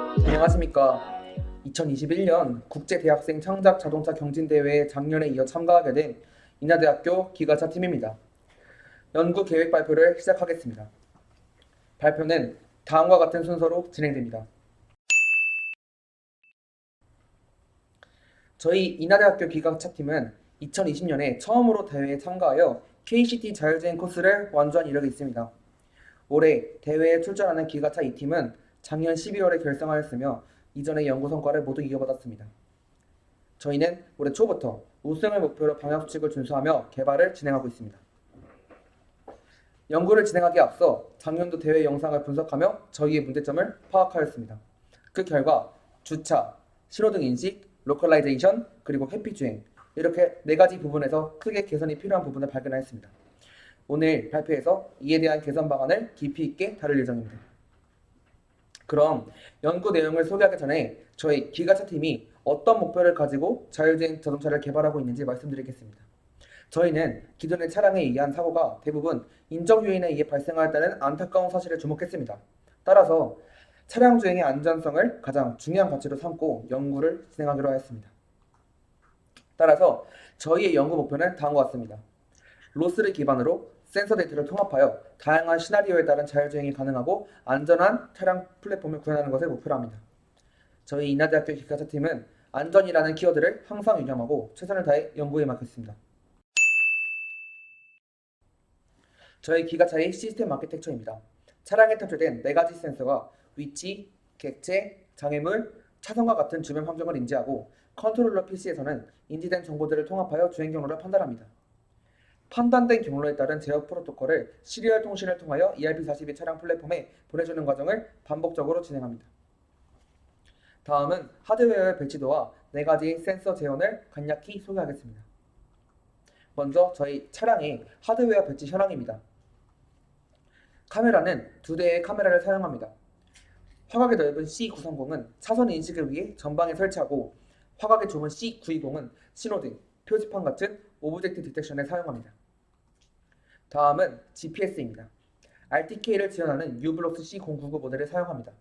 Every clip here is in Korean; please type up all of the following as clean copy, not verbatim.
안녕하십니까. 2021년 국제대학생 창작 자동차 경진대회에 작년에 이어 참가하게 된 인하대학교 기가차 팀입니다. 연구 계획 발표를 시작하겠습니다. 발표는 다음과 같은 순서로 진행됩니다. 저희 인하대학교 기가차 팀은 2020년에 처음으로 대회에 참가하여 KCT 자율주행 코스를 완주한 이력이 있습니다. 올해 대회에 출전하는 기가차 2팀은 작년 12월에 결성하였으며 이전의 연구 성과를 모두 이어받았습니다. 저희는 올해 초부터 우승을 목표로 방향수칙을 준수하며 개발을 진행하고 있습니다. 연구를 진행하기에 앞서 작년도 대회 영상을 분석하며 저희의 문제점을 파악하였습니다. 그 결과 주차, 신호등 인식, 로컬라이제이션, 그리고 회피주행 이렇게 4가지 부분에서 크게 개선이 필요한 부분을 발견하였습니다. 오늘 발표에서 이에 대한 개선 방안을 깊이 있게 다룰 예정입니다. 그럼 연구 내용을 소개하기 전에 저희 기가차 팀이 어떤 목표를 가지고 자율주행 자동차를 개발하고 있는지 말씀드리겠습니다. 저희는 기존의 차량에 의한 사고가 대부분 인적 요인에 의해 발생하였다는 안타까운 사실에 주목했습니다. 따라서 차량 주행의 안전성을 가장 중요한 가치로 삼고 연구를 진행하기로 하였습니다. 따라서 저희의 연구 목표는 다음과 같습니다. 로스를 기반으로 센서 데이터를 통합하여 다양한 시나리오에 따른 자율주행이 가능하고 안전한 차량 플랫폼을 구현하는 것을 목표로 합니다. 저희 인하대학교 기가차 팀은 안전이라는 키워드를 항상 유념하고 최선을 다해 연구에 맡겼습니다. 저희 기가차의 시스템 아키텍처입니다. 차량에 탑재된 4가지 센서가 위치, 객체, 장애물, 차선과 같은 주변 환경을 인지하고 컨트롤러 PC에서는 인지된 정보들을 통합하여 주행 경로를 판단합니다. 판단된 경로에 따른 제어 프로토콜을 시리얼 통신을 통하여 ERP42 차량 플랫폼에 보내주는 과정을 반복적으로 진행합니다. 다음은 하드웨어의 배치도와 4가지 센서 재현을 간략히 소개하겠습니다. 먼저 저희 차량의 하드웨어 배치 현황입니다. 카메라는 2대의 카메라를 사용합니다. 화각이 넓은 C930은 차선 인식을 위해 전방에 설치하고 화각이 좁은 C920은 신호등, 표지판 같은 오브젝트 디텍션에 사용합니다. 다음은 GPS입니다. RTK를 지원하는 U-Blox C099 모델을 사용합니다.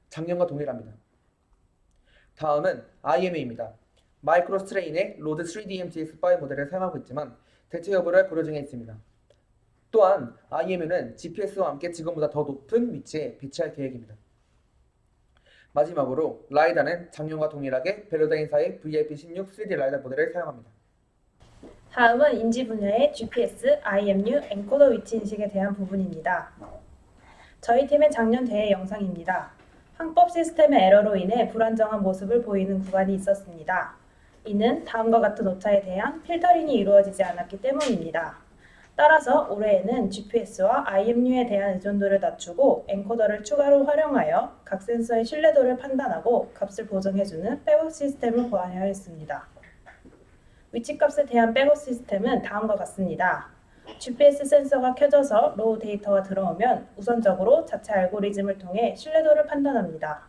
작년과 동일합니다. 다음은 IMU입니다. 마이크로스트레인의 로드 3DM GX5 모델을 사용하고 있지만 대체 여부를 고려 중에 있습니다. 또한 IMU는 GPS와 함께 지금보다 더 높은 위치에 배치할 계획입니다. 마지막으로 라이다는 작년과 동일하게 베로다인사의 VLP16 3D 라이다 모델을 사용합니다. 다음은 인지 분야의 GPS, IMU, 엔코더 위치 인식에 대한 부분입니다. 저희 팀의 작년 대회 영상입니다. 항법 시스템의 에러로 인해 불안정한 모습을 보이는 구간이 있었습니다. 이는 다음과 같은 오차에 대한 필터링이 이루어지지 않았기 때문입니다. 따라서 올해에는 GPS와 IMU에 대한 의존도를 낮추고 엔코더를 추가로 활용하여 각 센서의 신뢰도를 판단하고 값을 보정해주는 백업 시스템을 보완하였습니다. 위치값에 대한 백업 시스템은 다음과 같습니다. GPS 센서가 켜져서 로우 데이터가 들어오면 우선적으로 자체 알고리즘을 통해 신뢰도를 판단합니다.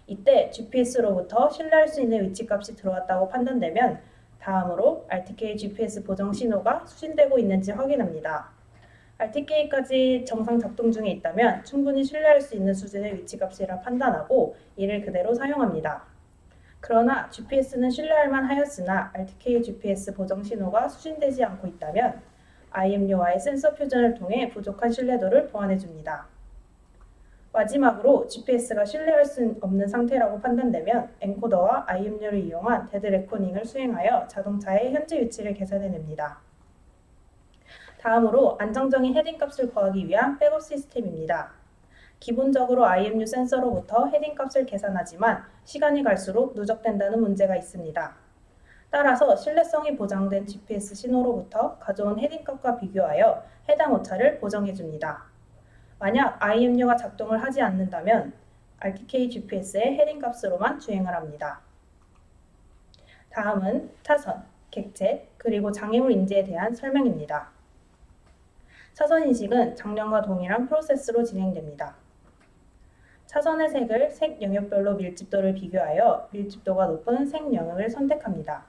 이때 GPS로부터 신뢰할 수 있는 위치값이 들어왔다고 판단되면 다음으로 RTK GPS 보정 신호가 수신되고 있는지 확인합니다. RTK까지 정상 작동 중에 있다면 충분히 신뢰할 수 있는 수준의 위치값이라 판단하고 이를 그대로 사용합니다. 그러나 GPS는 신뢰할 만하였으나 RTK GPS 보정 신호가 수신되지 않고 있다면 IMU와의 센서 표준을 통해 부족한 신뢰도를 보완해줍니다. 마지막으로 GPS가 신뢰할 수 없는 상태라고 판단되면 엔코더와 IMU를 이용한 데드 레코닝을 수행하여 자동차의 현재 위치를 계산해냅니다. 다음으로 안정적인 헤딩 값을 구하기 위한 백업 시스템입니다. 기본적으로 IMU 센서로부터 헤딩 값을 계산하지만 시간이 갈수록 누적된다는 문제가 있습니다. 따라서 신뢰성이 보장된 GPS 신호로부터 가져온 헤딩 값과 비교하여 해당 오차를 보정해줍니다. 만약 IMU가 작동을 하지 않는다면 RTK GPS의 헤딩 값으로만 주행을 합니다. 다음은 차선, 객체, 그리고 장애물 인지에 대한 설명입니다. 차선 인식은 작년과 동일한 프로세스로 진행됩니다. 차선의 색을 색 영역별로 밀집도를 비교하여 밀집도가 높은 색 영역을 선택합니다.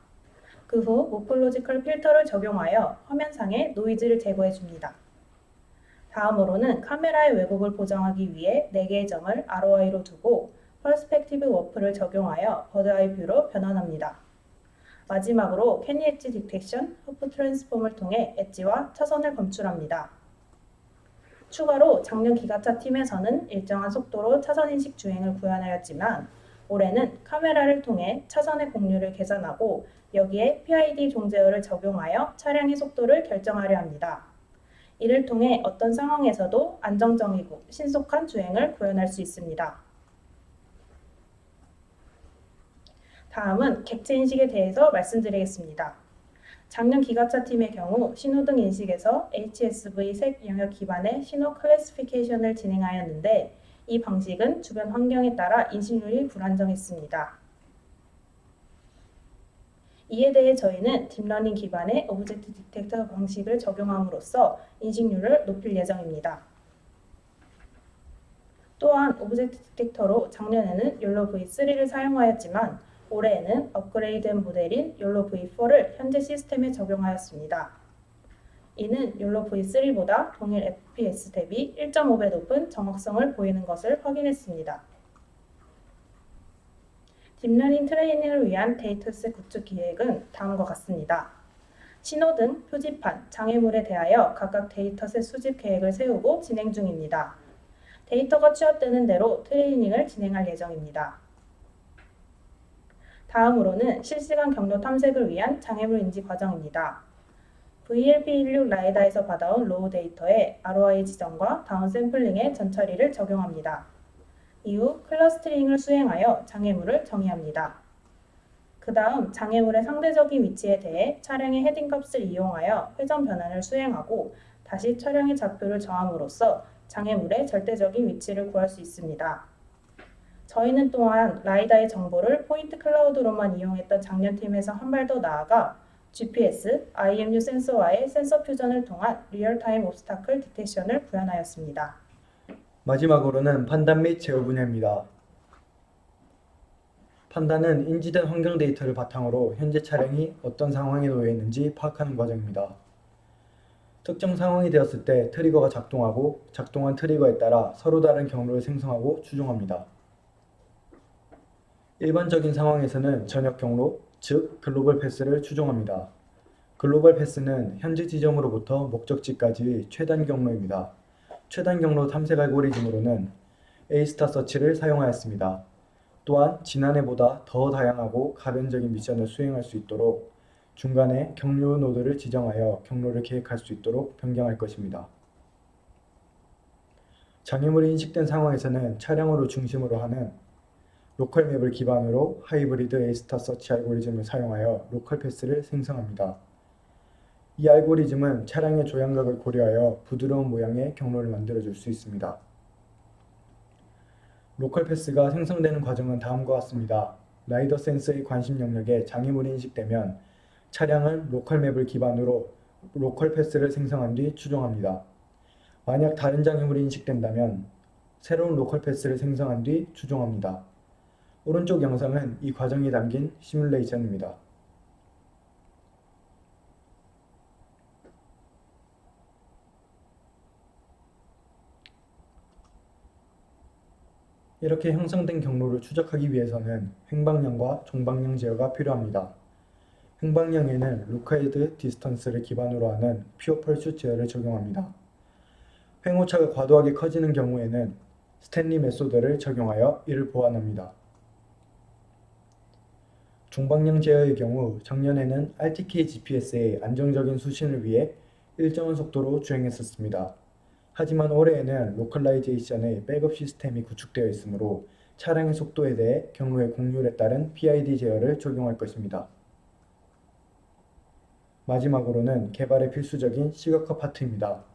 그 후 모폴로지컬 필터를 적용하여 화면상의 노이즈를 제거해 줍니다. 다음으로는 카메라의 왜곡을 보정하기 위해 4개의 점을 ROI로 두고 퍼스펙티브 워프를 적용하여 버드아이 뷰로 변환합니다. 마지막으로 캐니 엣지 디텍션, 허프 트랜스폼을 통해 엣지와 차선을 검출합니다. 추가로 작년 기가차 팀에서는 일정한 속도로 차선 인식 주행을 구현하였지만 올해는 카메라를 통해 차선의 공류를 계산하고 여기에 PID 종제어를 적용하여 차량의 속도를 결정하려 합니다. 이를 통해 어떤 상황에서도 안정적이고 신속한 주행을 구현할 수 있습니다. 다음은 객체 인식에 대해서 말씀드리겠습니다. 작년 기가차 팀의 경우 신호등 인식에서 HSV 색 영역 기반의 신호 클래시피케이션을 진행하였는데 이 방식은 주변 환경에 따라 인식률이 불안정했습니다. 이에 대해 저희는 딥러닝 기반의 오브젝트 디텍터 방식을 적용함으로써 인식률을 높일 예정입니다. 또한 오브젝트 디텍터로 작년에는 욜로 V3를 사용하였지만 올해에는 업그레이드된 모델인 욜로 V4를 현재 시스템에 적용하였습니다. 이는 욜로 V3보다 동일 FPS 대비 1.5배 높은 정확성을 보이는 것을 확인했습니다. 딥러닝 트레이닝을 위한 데이터셋 구축 기획은 다음과 같습니다. 신호등, 표지판, 장애물에 대하여 각각 데이터셋 수집 계획을 세우고 진행 중입니다. 데이터가 취합되는 대로 트레이닝을 진행할 예정입니다. 다음으로는 실시간 경로 탐색을 위한 장애물 인지 과정입니다. VLP16 라이다에서 받아온 로우 데이터에 ROI 지정과 다운 샘플링의 전처리를 적용합니다. 이후 클러스터링을 수행하여 장애물을 정의합니다. 그 다음 장애물의 상대적인 위치에 대해 차량의 헤딩 값을 이용하여 회전 변환을 수행하고 다시 차량의 좌표를 정함으로써 장애물의 절대적인 위치를 구할 수 있습니다. 저희는 또한 라이다의 정보를 포인트 클라우드로만 이용했던 작년 팀에서 한 발 더 나아가 GPS, IMU 센서와의 센서 퓨전을 통한 리얼타임 옵스타클 디텍션을 구현하였습니다. 마지막으로는 판단 및 제어 분야입니다. 판단은 인지된 환경 데이터를 바탕으로 현재 차량이 어떤 상황에 놓여 있는지 파악하는 과정입니다. 특정 상황이 되었을 때 트리거가 작동하고 작동한 트리거에 따라 서로 다른 경로를 생성하고 추종합니다. 일반적인 상황에서는 전역 경로, 즉 글로벌 패스를 추종합니다. 글로벌 패스는 현재 지점으로부터 목적지까지 최단 경로입니다. 최단 경로 탐색 알고리즘으로는 A-스타 서치를 사용하였습니다. 또한 지난해보다 더 다양하고 가변적인 미션을 수행할 수 있도록 중간에 경로 노드를 지정하여 경로를 계획할 수 있도록 변경할 것입니다. 장애물이 인식된 상황에서는 차량으로 중심으로 하는 로컬 맵을 기반으로 하이브리드 A-스타 서치 알고리즘을 사용하여 로컬 패스를 생성합니다. 이 알고리즘은 차량의 조향각을 고려하여 부드러운 모양의 경로를 만들어줄 수 있습니다. 로컬 패스가 생성되는 과정은 다음과 같습니다. 라이더 센서의 관심 영역에 장애물이 인식되면 차량은 로컬 맵을 기반으로 로컬 패스를 생성한 뒤 추종합니다. 만약 다른 장애물이 인식된다면 새로운 로컬 패스를 생성한 뒤 추종합니다. 오른쪽 영상은 이 과정이 담긴 시뮬레이션입니다. 이렇게 형성된 경로를 추적하기 위해서는 횡방향과 종방향 제어가 필요합니다. 횡방향에는 로컬드 디스턴스를 기반으로 하는 퓨어 펄스 제어를 적용합니다. 횡오차가 과도하게 커지는 경우에는 스탠리 메소드를 적용하여 이를 보완합니다. 종방향 제어의 경우 작년에는 RTK GPS의 안정적인 수신을 위해 일정한 속도로 주행했었습니다. 하지만 올해에는 로컬라이제이션의 백업 시스템이 구축되어 있으므로 차량의 속도에 대해 경로의 공률에 따른 PID 제어를 적용할 것입니다. 마지막으로는 개발에 필수적인 시각화 파트입니다.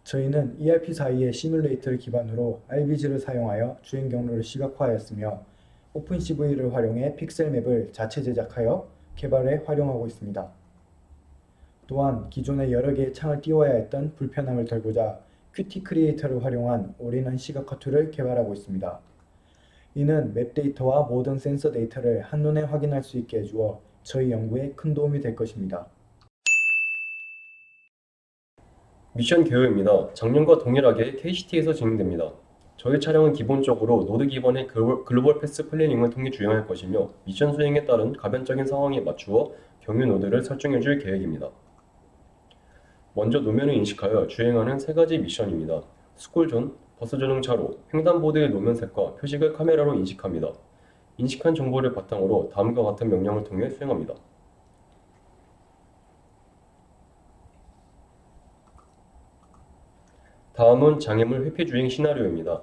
저희는 ERP42의 시뮬레이터를 기반으로 RBG를 사용하여 주행 경로를 시각화하였으며 오픈CV를 활용해 픽셀 맵을 자체 제작하여 개발에 활용하고 있습니다. 또한 기존에 여러 개의 창을 띄워야 했던 불편함을 덜고자 큐티 크리에이터를 활용한 올인원 시각화 툴을 개발하고 있습니다. 이는 맵 데이터와 모든 센서 데이터를 한눈에 확인할 수 있게 해주어 저희 연구에 큰 도움이 될 것입니다. 미션 개요입니다. 작년과 동일하게 KCT에서 진행됩니다. 저희 차량은 기본적으로 노드 기반의 글로벌 패스 플래닝을 통해 주행할 것이며 미션 수행에 따른 가변적인 상황에 맞추어 경유 노드를 설정해 줄 계획입니다. 먼저 노면을 인식하여 주행하는 세 가지 미션입니다. 스쿨존, 버스 전용 차로, 횡단보도의 노면색과 표식을 카메라로 인식합니다. 인식한 정보를 바탕으로 다음과 같은 명령을 통해 수행합니다. 다음은 장애물 회피 주행 시나리오입니다.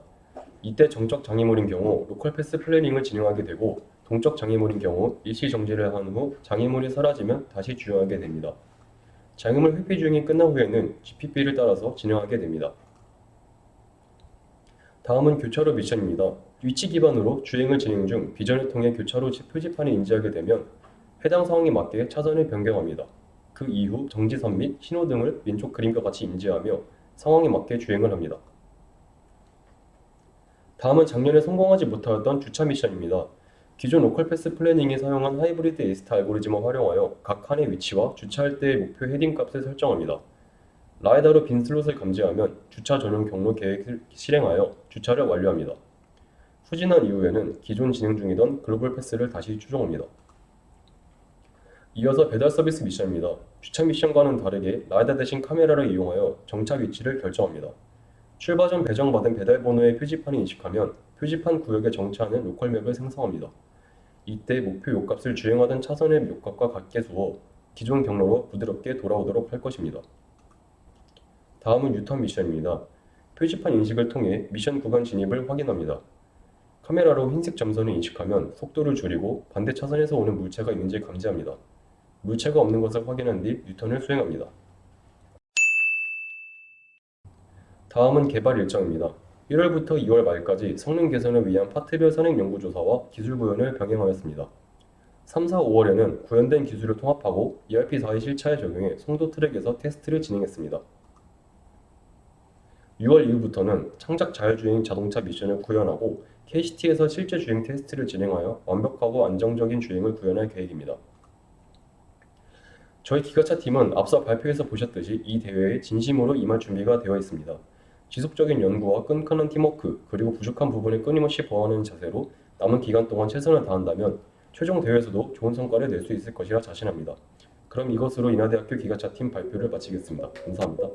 이때 정적 장애물인 경우 로컬 패스 플래닝을 진행하게 되고 동적 장애물인 경우 일시 정지를 한 후 장애물이 사라지면 다시 주행하게 됩니다. 장애물 회피 주행이 끝난 후에는 GPP를 따라서 진행하게 됩니다. 다음은 교차로 미션입니다. 위치 기반으로 주행을 진행 중 비전을 통해 교차로 표지판을 인지하게 되면 해당 상황에 맞게 차선을 변경합니다. 그 이후 정지선 및 신호등을 왼쪽 그림과 같이 인지하며 상황에 맞게 주행을 합니다. 다음은 작년에 성공하지 못하였던 주차 미션입니다. 기존 로컬 패스 플래닝에 사용한 하이브리드 에이스타 알고리즘을 활용하여 각 칸의 위치와 주차할 때의 목표 헤딩 값을 설정합니다. 라이다로 빈 슬롯을 감지하면 주차 전용 경로 계획을 실행하여 주차를 완료합니다. 후진한 이후에는 기존 진행 중이던 글로벌 패스를 다시 추종합니다. 이어서 배달 서비스 미션입니다. 주차 미션과는 다르게 라이다 대신 카메라를 이용하여 정차 위치를 결정합니다. 출발 전 배정받은 배달 번호의 표지판을 인식하면 표지판 구역에 정차하는 로컬 맵을 생성합니다. 이때 목표 요값을 주행하던 차선의 요값과 같게 두어 기존 경로로 부드럽게 돌아오도록 할 것입니다. 다음은 유턴 미션입니다. 표지판 인식을 통해 미션 구간 진입을 확인합니다. 카메라로 흰색 점선을 인식하면 속도를 줄이고 반대 차선에서 오는 물체가 있는지 감지합니다. 물체가 없는 것을 확인한 뒤 유턴을 수행합니다. 다음은 개발 일정입니다. 1월부터 2월 말까지 성능 개선을 위한 파트별 선행 연구조사와 기술 구현을 병행하였습니다. 3, 4, 5월에는 구현된 기술을 통합하고 ERP4의 실차에 적용해 송도 트랙에서 테스트를 진행했습니다. 6월 이후부터는 창작 자율주행 자동차 미션을 구현하고 KCT에서 실제 주행 테스트를 진행하여 완벽하고 안정적인 주행을 구현할 계획입니다. 저희 기가차 팀은 앞서 발표에서 보셨듯이 이 대회에 진심으로 임할 준비가 되어 있습니다. 지속적인 연구와 끈끈한 팀워크, 그리고 부족한 부분을 끊임없이 보완하는 자세로 남은 기간 동안 최선을 다한다면 최종 대회에서도 좋은 성과를 낼 수 있을 것이라 자신합니다. 그럼 이것으로 인하대학교 기가차 팀 발표를 마치겠습니다. 감사합니다.